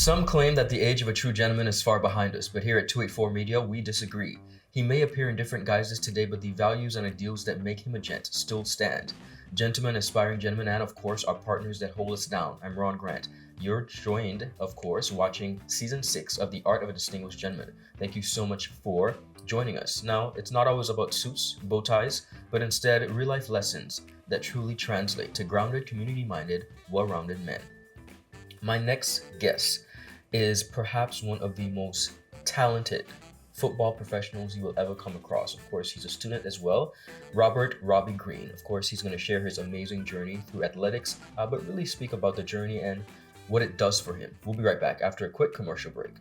Some claim that the age of a true gentleman is far behind us, but here at 284 Media, we disagree. He may appear in different guises today, but the values and ideals that make him a gent still stand. Gentlemen, aspiring gentlemen, and of course, our partners that hold us down. I'm Ron Grant. You're joined, of course, watching Season 6 of The Art of a Distinguished Gentleman. Thank you so much for joining us. Now, it's not always about suits, bow ties, but instead real-life lessons that truly translate to grounded, community-minded, well-rounded men. My next guest is perhaps one of the most talented football professionals you will ever come across. Of course, he's a student as well. Robbie Green. Of course, he's going to share his amazing journey through athletics, but really speak about the journey and what it does for him. We'll be right back after a quick commercial break.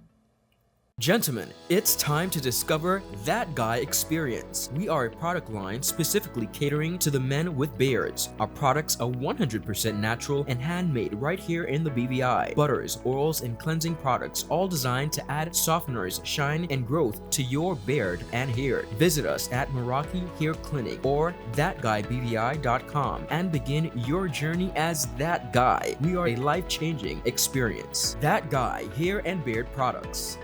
Gentlemen, it's time to discover That Guy Experience. We are a product line specifically catering to the men with beards. Our products are 100% natural and handmade right here in the BVI. Butters, oils, and cleansing products, all designed to add softeners, shine, and growth to your beard and hair. Visit us at Meraki Hair Clinic or thatguybvi.com and begin your journey as that guy. We are a life-changing experience. That Guy Hair and Beard Products.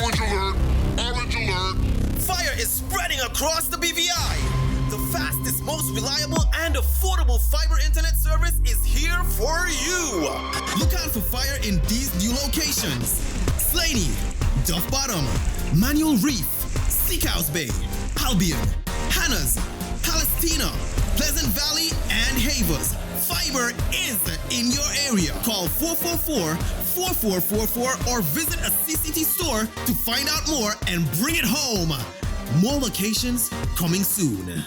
Orange alert! Orange alert! Fire is spreading across the BVI. The fastest, most reliable, and affordable fiber internet service is here for you. Look out for Fire in these new locations: Slaney, Duff Bottom, Manual Reef, Seacouse Bay, Albion, Hannah's, Palestina, Pleasant Valley, and Havers. Fiber is in your area. Call 444-4444 or visit a CCT store to find out more and bring it home. More locations coming soon.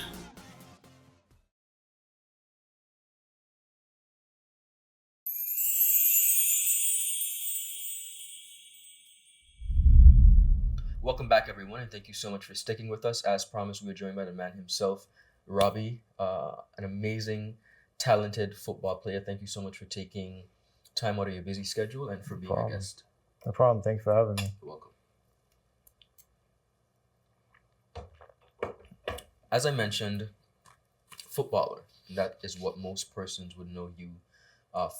Welcome back, everyone, and thank you so much for sticking with us. As promised, we are joined by the man himself, Robbie, an amazing, talented football player. Thank you so much for taking time out of your busy schedule and for being a guest. No problem. Thanks for having me. You're welcome. As I mentioned, footballer. That is what most persons would know you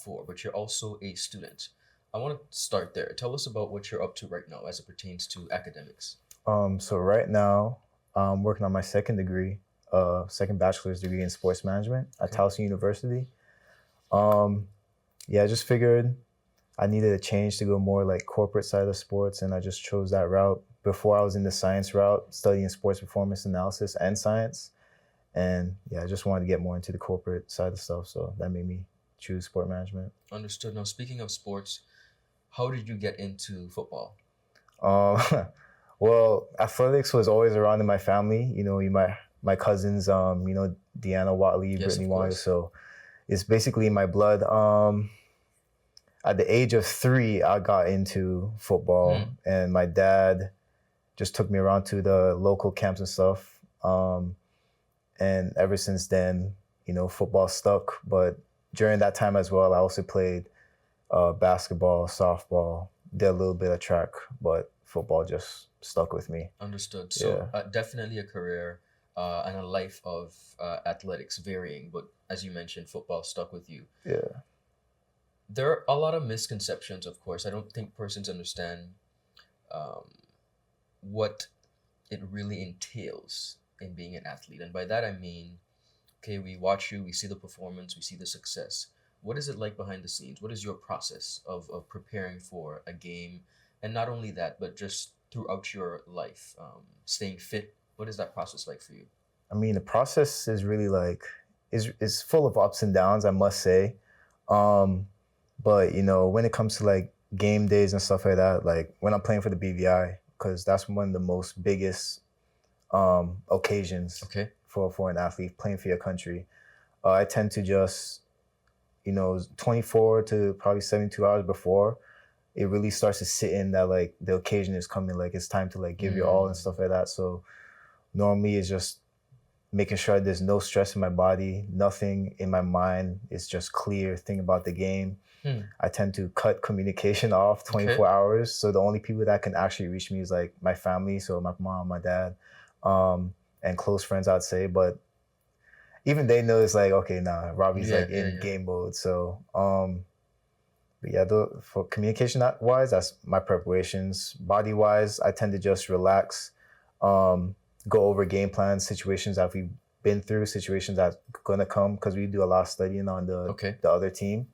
for, but you're also a student. I want to start there. Tell us about what you're up to right now as it pertains to academics. So right now, I'm working on my second bachelor's degree in sports management at Towson University. I just figured I needed a change to go more like corporate side of sports, and I just chose that route. Before I was in the science route, studying sports performance analysis and science. And I just wanted to get more into the corporate side of stuff, so that made me choose sport management. Understood. Now, speaking of sports, how did you get into football? Well, athletics was always around in my family. My cousins, Deanna Watley, Yes, Brittany of Watley. course. So it's basically in my blood. At the age of 3, I got into football, and my dad just took me around to the local camps and stuff. And ever since then, football stuck. But during that time as well, I also played basketball, softball, did a little bit of track, but football just stuck with me. Understood. So definitely a career and a life of athletics varying, but as you mentioned, football stuck with you. Yeah. There are a lot of misconceptions, of course. I don't think persons understand what it really entails in being an athlete. And by that I mean, we watch you, we see the performance, we see the success. What is it like behind the scenes? What is your process of preparing for a game? And not only that, but just throughout your life, staying fit. What is that process like for you? I mean, the process is really is full of ups and downs, I must say. But when it comes to like game days and stuff like that, like when I'm playing for the BVI, because that's one of the most biggest occasions for an athlete playing for your country. I tend to just, 24 to probably 72 hours before, it really starts to sit in that like the occasion is coming, like it's time to like give your all and stuff like that. So normally it's just making sure there's no stress in my body, nothing in my mind. It's just clear, thinking about the game. I tend to cut communication off 24 hours. So the only people that can actually reach me is like my family. So my mom, my dad, and close friends, I'd say. But even they know it's like, okay, nah, Robbie's Yeah, like yeah, in yeah. game mode. So but yeah, for communication wise, that's my preparations. Body wise, I tend to just relax, go over game plans, situations that we've been through, situations that's gonna come, because we do a lot of studying on Okay. the other team.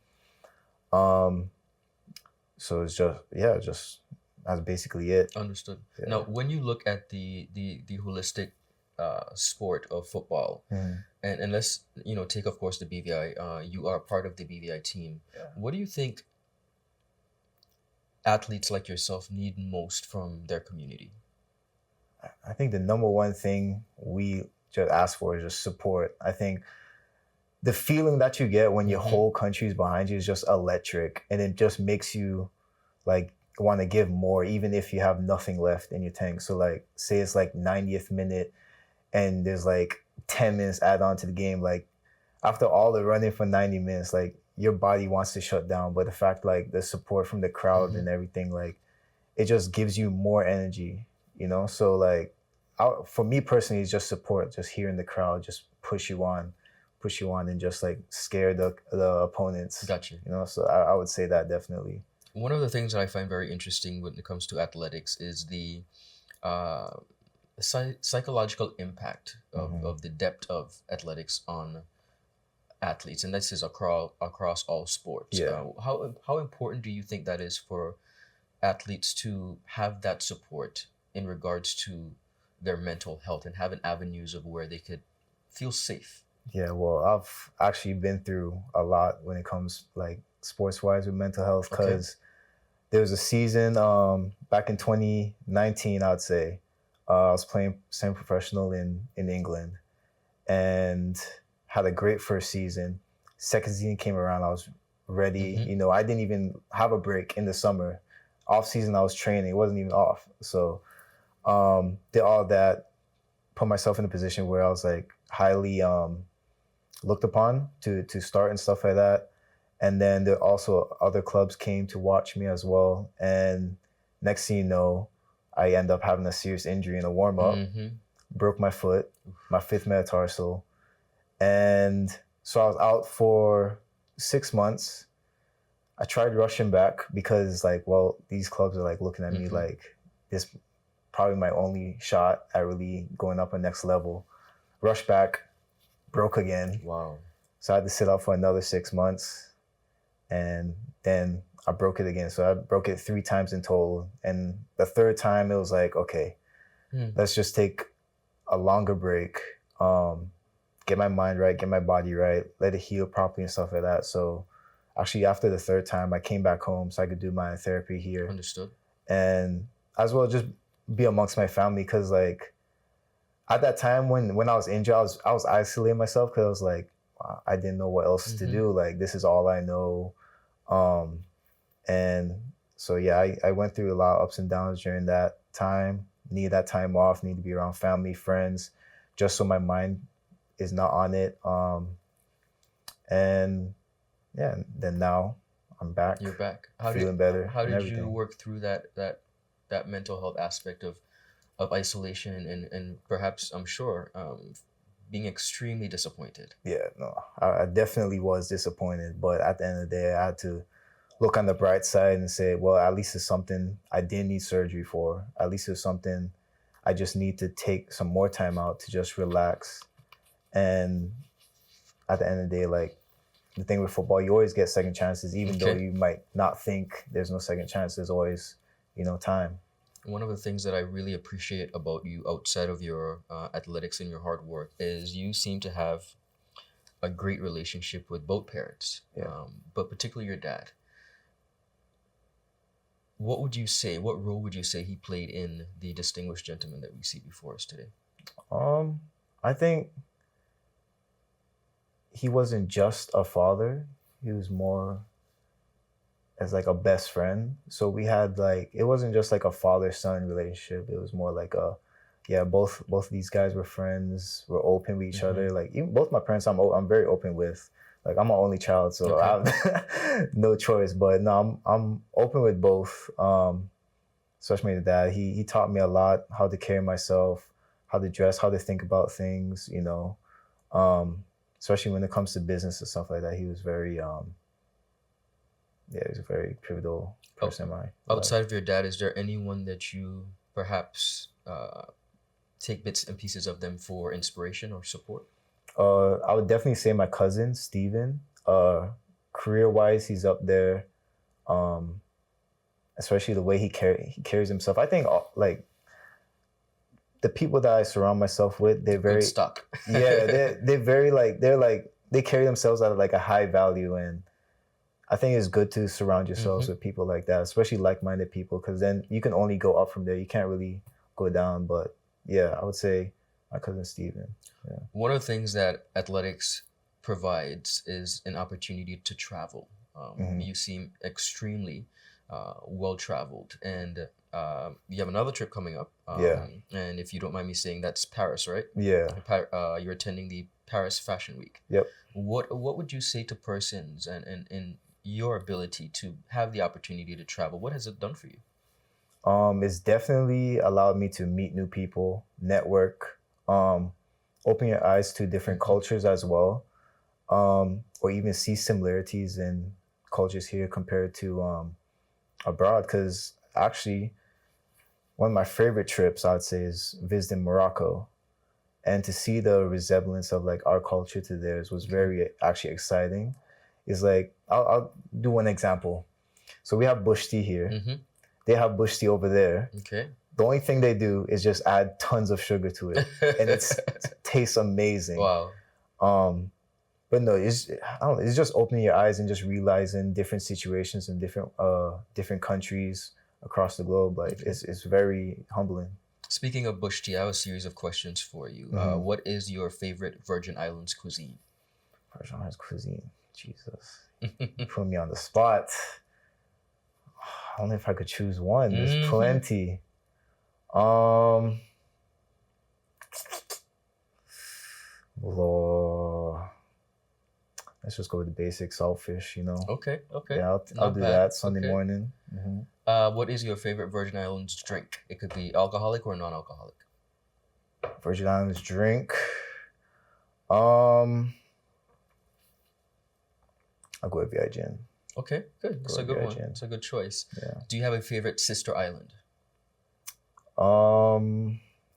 So it's just that's basically it. Understood. Yeah. Now, when you look at the holistic sport of football, Mhm. and let's take of course the BVI. You are part of the BVI team. Yeah. What do you think athletes like yourself need most from their community? I think the number one thing we just ask for is just support. I think the feeling that you get when your Mhm. whole country is behind you is just electric, and it just makes you like want to give more, even if you have nothing left in your tank. So like, say it's like 90th minute, and there's like 10 minutes add on to the game. Like after all the running for 90 minutes, like your body wants to shut down, but the fact like the support from the crowd Mhm. and everything, like it just gives you more energy, you know. So like, for me personally, it's just support, just hearing the crowd just push you on, and just like scare the opponents. Gotcha. You know, so I would say that definitely. One of the things that I find very interesting when it comes to athletics is the uh, psychological impact Mhm. of the depth of athletics on athletes, and this is across all sports. Yeah. How important do you think that is for athletes to have that support in regards to their mental health and having avenues of where they could feel safe? Yeah, well, I've actually been through a lot when it comes like sports wise with mental health, Okay. because there was a season back in 2019, I would say. I was playing semi-professional in England, and had a great first season. Second season came around, I was ready. Mhm. You know, I didn't even have a break in the summer. Off season, I was training. It wasn't even off. So did all that, put myself in a position where I was like highly looked upon to start and stuff like that. And then there also other clubs came to watch me as well. And next thing you know, I end up having a serious injury in a warm up, Mm-hmm. broke my foot, my fifth metatarsal. And so I was out for 6 months. I tried rushing back because like, well, these clubs are like looking at me Mhm. like this probably my only shot at really going up a next level. Rush back, broke again. Wow. So I had to sit out for another 6 months, and then I broke it again. So I broke it 3 times in total. And the third time it was like, okay, let's just take a longer break, get my mind right, get my body right, let it heal properly and stuff like that. So actually after the third time, I came back home so I could do my therapy here, Understood. and as well just be amongst my family, because like at that time when I was injured, I was isolating myself, because I was like, wow, I didn't know what else to Mhm. do. Like this is all I know. And so yeah, I went through a lot of ups and downs during that time. Need that time off, need to be around family, friends, just so my mind is not on it. And yeah, then now I'm back. You're back. Feeling better How and did you everything. work through that mental health aspect of isolation and perhaps, I'm sure, being extremely disappointed? Yeah, no, I definitely was disappointed, but at the end of the day, I had to look on the bright side and say, well, at least it's something I didn't need surgery for. At least it's something I just need to take some more time out to just relax. And at the end of the day, like the thing with football, you always get second chances, even though Okay. you might not think there's no second chance. There's always, time. One of the things that I really appreciate about you outside of your athletics and your hard work is you seem to have a great relationship with both parents, Yeah. but particularly your dad. What role would you say he played in the distinguished gentleman that we see before us today? I think he wasn't just a father. He was more as like a best friend. So we had like, it wasn't just like a father-son relationship. It was more like both of these guys were friends, were open with each Mhm. other. Like even both my parents, I'm very open with. Like I'm an only child, so I have no choice. But no, I'm open with both. Especially my dad. He taught me a lot, how to carry myself, how to dress, how to think about things. especially when it comes to business and stuff like that. He was very he's a very pivotal person in my life. Outside of your dad, is there anyone that you perhaps take bits and pieces of them for inspiration or support? I would definitely say my cousin Steven. Career-wise, he's up there. Especially the way he carries himself. I think like the people that I surround myself with, they're very Good stock. yeah, they're very like they carry themselves at like a high value, and I think it's good to surround yourselves with people like that, especially like-minded people, because then you can only go up from there. You can't really go down. But yeah, I would say my cousin Steven. Yeah. One of the things that athletics provides is an opportunity to travel. You seem extremely well-traveled, and you have another trip coming up. And if you don't mind me saying, that's Paris, right? Yeah. You're attending the Paris Fashion Week. Yep. What would you say to persons and in your ability to have the opportunity to travel? What has it done for you? It's definitely allowed me to meet new people, network, open your eyes to different cultures as well, or even see similarities in cultures here compared to abroad. Because actually, one of my favorite trips, I'd say, is visiting Morocco. And to see the resemblance of like our culture to theirs was very actually exciting. It's like, I'll do one example. So we have bush tea here. They have bush tea over there. Okay. The only thing they do is just add tons of sugar to it, and it tastes amazing. Wow. But no, it's just opening your eyes and just realizing different situations in different countries across the globe. Like it's very humbling. Speaking of bush tea, I have a series of questions for you. What is your favorite Virgin Islands cuisine? Virgin Islands cuisine. Jesus. Put me on the spot. I don't know if I could choose one. There's plenty. Let's just go with the basic saltfish, you know. Okay. Yeah, I'll do that Sunday morning. What is your favorite Virgin Islands drink? It could be alcoholic or non-alcoholic. Virgin Islands drink. I'll go with VI Gin. Okay, good. That's a good one. It's a good choice. Yeah. Do you have a favorite sister island?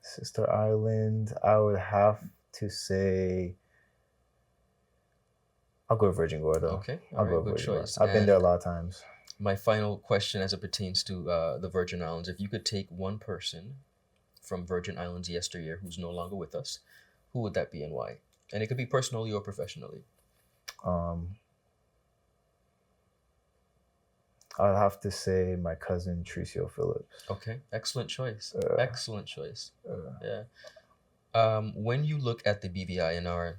Sister island, I would have to say I'll go with Virgin Gorda. Okay, I'll go with good Virgin choice. Gorda. I've been there a lot of times. My final question as it pertains to the Virgin Islands, if you could take one person from Virgin Islands yesteryear who's no longer with us, who would that be and why? And it could be personally or professionally. I'd have to say my cousin Tricio Phillips. Okay, excellent choice. Excellent choice. Yeah. When you look at the BVI in our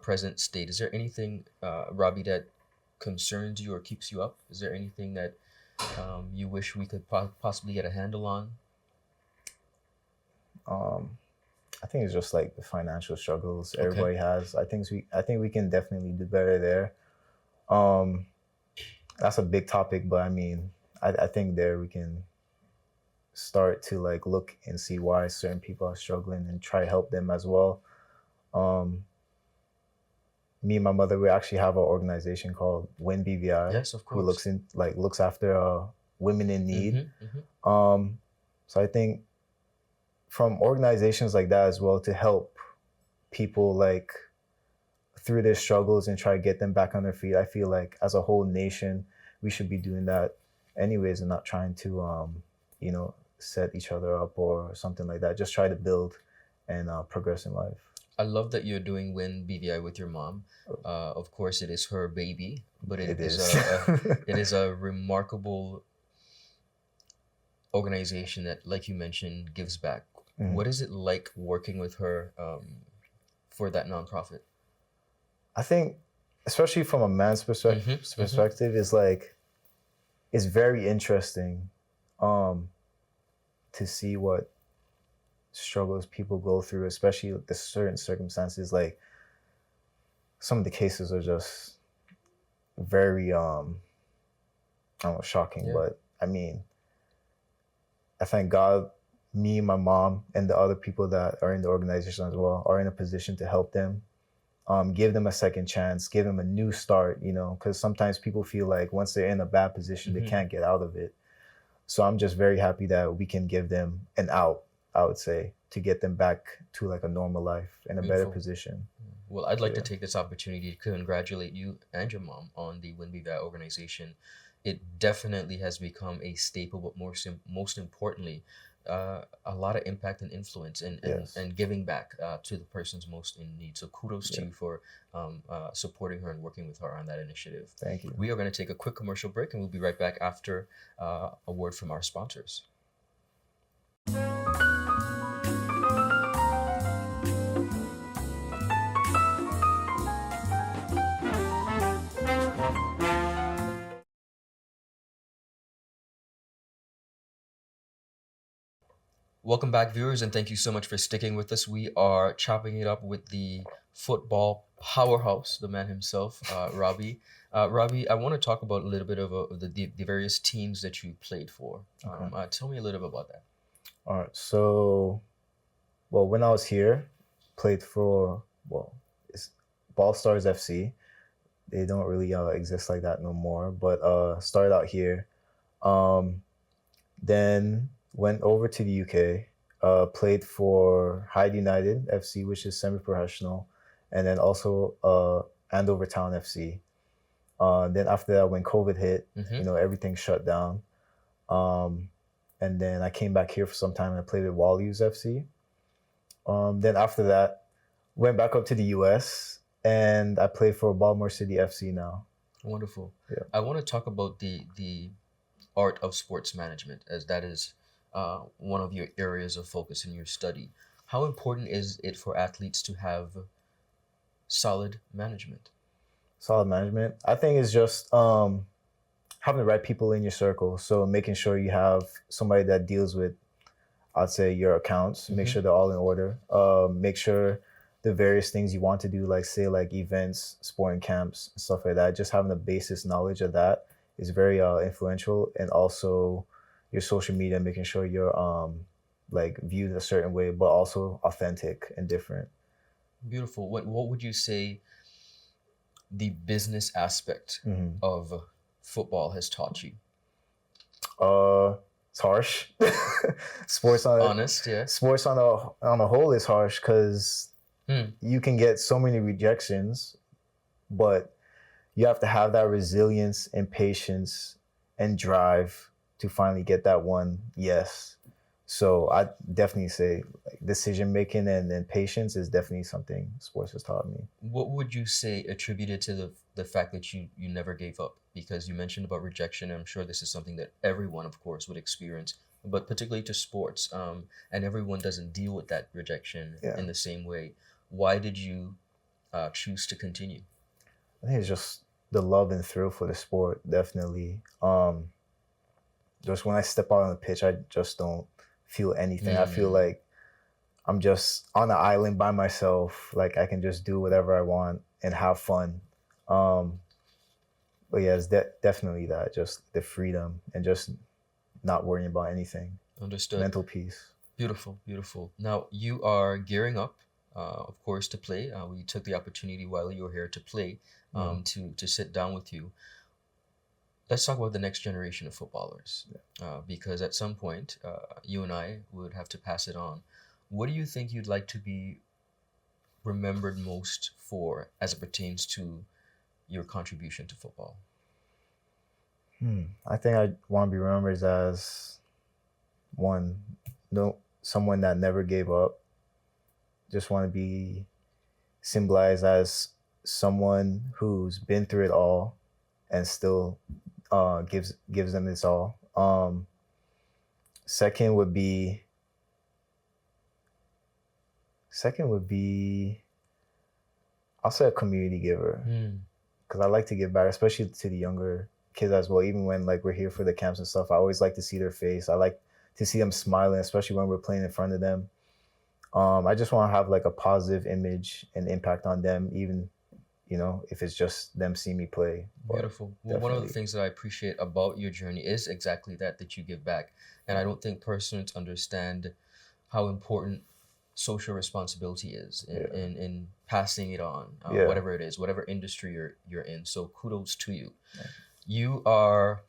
present state, is there anything, Robbie, that concerns you or keeps you up? Is there anything that you wish we could possibly get a handle on? I think it's just like the financial struggles everybody has. I think we can definitely do better there. That's a big topic, but I mean, I think there we can start to like look and see why certain people are struggling and try to help them as well. Me and my mother, we actually have an organization called Win BVI. Yes, of course. Who looks after women in need. So I think from organizations like that as well to help people like through their struggles and try to get them back on their feet. I feel like as a whole nation, we should be doing that anyways and not trying to, set each other up or something like that. Just try to build and progress in life. I love that you're doing Win BVI with your mom. Of course, it is her baby, but it is a remarkable organization that, like you mentioned, gives back. What is it like working with her for that nonprofit? I think, especially from a man's perspective, is like it's very interesting to see what struggles people go through, especially the certain circumstances. Like some of the cases are just very I don't know, shocking, but I mean, I thank God me, my mom, and the other people that are in the organization as well are in a position to help them give them a second chance, give them a new start, you know, because sometimes people feel like once they're in a bad position, they Mhm. can't get out of it. So I'm just very happy that we can give them an out, I would say, to get them back to like a normal life in a better Beautiful. position. Well, I'd like to Yeah. take this opportunity to congratulate you and your mom on the Win BVI organization. It definitely has become a staple, but most importantly, a lot of impact and influence Yes. and giving back to the persons most in need. So kudos to Yeah. you for supporting her and working with her on that initiative. Thank you. We are going to take a quick commercial break and we'll be right back after a word from our sponsors. Welcome back, viewers, and thank you so much for sticking with us. We are chopping it up with the football powerhouse, the man himself, Robbie. Robbie, I want to talk about a little bit of the various teams that you played for. Okay. Tell me a little bit about that. All right. So, well, when I was here, played for, well, it's Ball Stars FC. They don't really exist like that no more. But started out here. Then went over to the UK, played for Hyde United FC, which is semi-professional, and then also Andover Town FC. Then after that, when COVID hit, Mhm. you know, everything shut down. And then I came back here for some time and I played with Wallius FC. Then after that, went back up to the US and I play for Baltimore City FC now. Wonderful. Yeah. I want to talk about the art of sports management, as that is one of your areas of focus in your study. How important is it for athletes to have solid management? Solid management. I think it's just having the right people in your circle. So making sure you have somebody that deals with, I'd say, your accounts, make Mhm. sure they're all in order. Make sure the various things you want to do, like say like events, sporting camps, stuff like that, just having the basis knowledge of that is very influential. And also your social media, making sure you're like viewed a certain way, but also authentic and different. Beautiful. What would you say the business aspect Mhm. of football has taught you? It's harsh. Sports on Honest, yeah. sports on a whole is harsh because Hmm. you can get so many rejections, but you have to have that resilience and patience and drive to finally get that one yes. So I definitely say like, decision making and patience is definitely something sports has taught me. What would you say attributed to the fact that you never gave up? Because you mentioned about rejection, and I'm sure this is something that everyone, of course, would experience, but particularly to sports, and everyone doesn't deal with that rejection Yeah. in the same way. Why did you choose to continue? I think it's just the love and thrill for the sport, definitely. Just when I step out on the pitch, I just don't feel anything. I feel Mm. like I'm just on an island by myself. Like I can just do whatever I want and have fun. But yeah, it's definitely that, just the freedom and just not worrying about anything. Understood. Mental peace. Beautiful, beautiful. Now you are gearing up, of course, to play. We took the opportunity while you were here to play, to sit down with you. Let's talk about the next generation of footballers, because at some point, you and I would have to pass it on. What do you think you'd like to be remembered most for as it pertains to your contribution to football? I think I want to be remembered as someone that never gave up. Just want to be symbolized as someone who's been through it all and still gives them its all. Second would be I'll say a community giver, because I like to give back, especially to the younger kids as well. Even when like we're here for the camps and stuff, I always like to see their face. I like to see them smiling, especially when we're playing in front of them. I just want to have like a positive image and impact on them, even, you know, if it's just them seeing me play. But Beautiful. Well, one of the definitely. things that I appreciate about your journey is exactly that you give back. And I don't think persons understand how important social responsibility is in, Yeah. in passing it on, Yeah. whatever it is, whatever industry you're in. So kudos to you. You are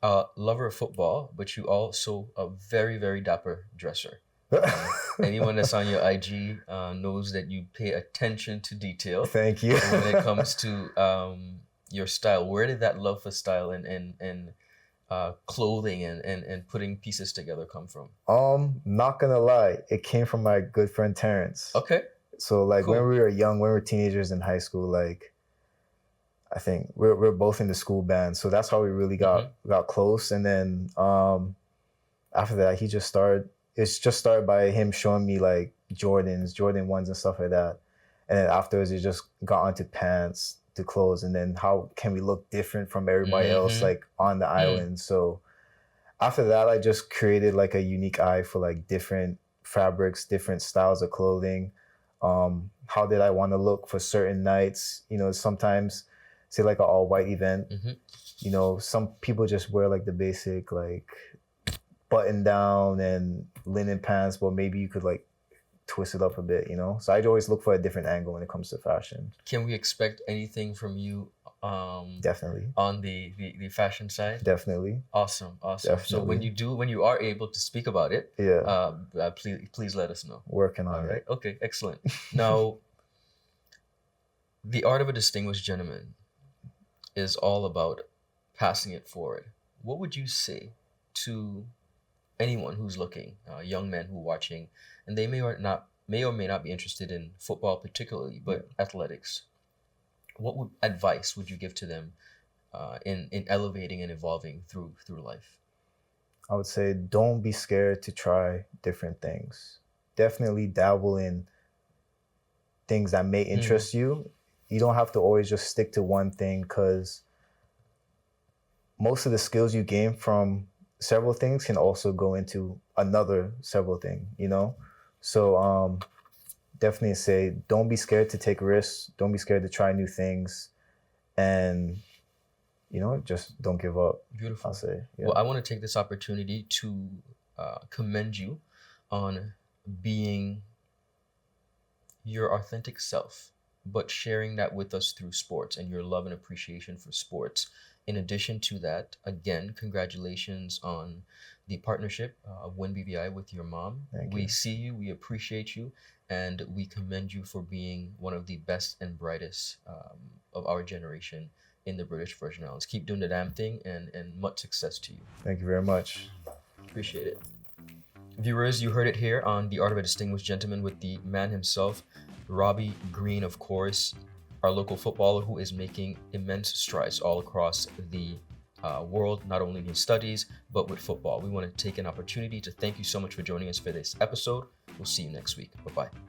a lover of football, but you also a very, very dapper dresser. Anyone that's on your IG knows that you pay attention to detail Thank you. when it comes to your style. Where did that love for style and clothing and putting pieces together come from? Not gonna lie, it came from my good friend Terrence. Okay. So like Cool. when we were young, when we were teenagers in high school, like I think we're both in the school band, so that's how we really got close. And then after that, he just started. It's just started by him showing me like Jordan 1s and stuff like that. And then afterwards, it just got onto pants, to clothes, and then how can we look different from everybody else like on the island. So after that, I just created like a unique eye for like different fabrics, different styles of clothing. How did I want to look for certain nights? You know, sometimes say like an all white event, you know, some people just wear like the basic like button down and linen pants, but maybe you could like twist it up a bit, you know? So I always look for a different angle when it comes to fashion. Can we expect anything from you Definitely. on the fashion side? Definitely. Awesome. So when you are able to speak about it, Yeah. please let us know. Working on All it. right. Okay. Excellent. Now, the art of a distinguished gentleman is all about passing it forward. What would you say to anyone who's looking, young men who are watching, and they may or may not be interested in football particularly, but athletics? What advice would you give to them in elevating and evolving through life? I would say don't be scared to try different things. Definitely dabble in things that may interest you. You don't have to always just stick to one thing, because most of the skills you gain from several things can also go into another several thing, you know? So definitely say don't be scared to take risks. Don't be scared to try new things. And, you know, just don't give up, Beautiful. I'll say. Yeah. Well, I want to take this opportunity to commend you on being your authentic self, but sharing that with us through sports and your love and appreciation for sports. In addition to that, again, congratulations on the partnership of Win BVI with your mom. Thank We you. see you, we appreciate you, and we commend you for being one of the best and brightest of our generation in the British Virgin Islands. Keep doing the damn thing, and much success to you. Thank you very much. Appreciate it. Viewers, you heard it here on The Art of a Distinguished Gentleman with the man himself, Robbie Green, of course, our local footballer who is making immense strides all across the world, not only in his studies, but with football. We want to take an opportunity to thank you so much for joining us for this episode. We'll see you next week. Bye-bye.